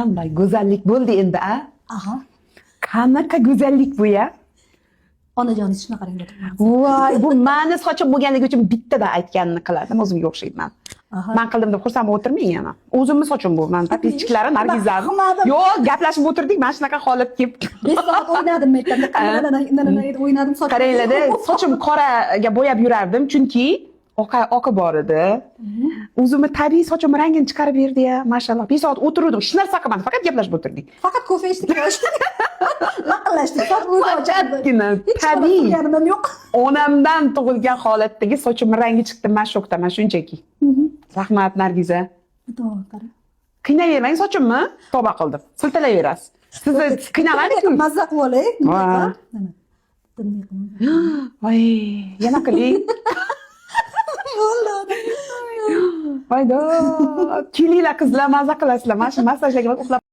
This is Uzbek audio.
Qanday go'zallik bo'ldi endi, a? Aha. Qanaqa go'zallik bu ya? Onajoningiz shunaqa rangda turibdi. Voy, bu mani sochim bo'lganligi uchun bittada aytganini qiladim, o'zimga o'xshayman. Aha. Men qildim deb xursand bo'lib o'tirmang yana. O'zimni sochim bu, men подписчиклari Nargizam. Qilmadim. Yo'q, gaplashib o'tirdik, mana shunaqa holat kelib. 5 soat o'ynadim maktabda. Qanaqa o'ynadim soch. Qaranglar-da, sochim qoraga bo'yab yurardim, chunki oqi bor edi. O'zimni tabiiy sochim rangini chiqarib berdi-ya, mashalloh. 5 soat o'tirdik, hech narsa qilmadik, faqat gaplashib o'tirdik. Faqat kofe ichdik, laqillashdik. Soch Faqatgina tabiiy. Ganim yo'q. Onamdan tug'ilgan holatdagi sochim rangi chiqdi, men shokdaman shunchaki. Rahmat Nargiza. To'g'ri. Qiynayvermang sochimni, tavba qildim. Siltalayverasiz. Sizni qiynamadik-ku. Mazza qilib olay. Voy, yana qiling. Voydo, kelinglar qizlar, mazza qilasizlar. Mana shu massajlarga uxlab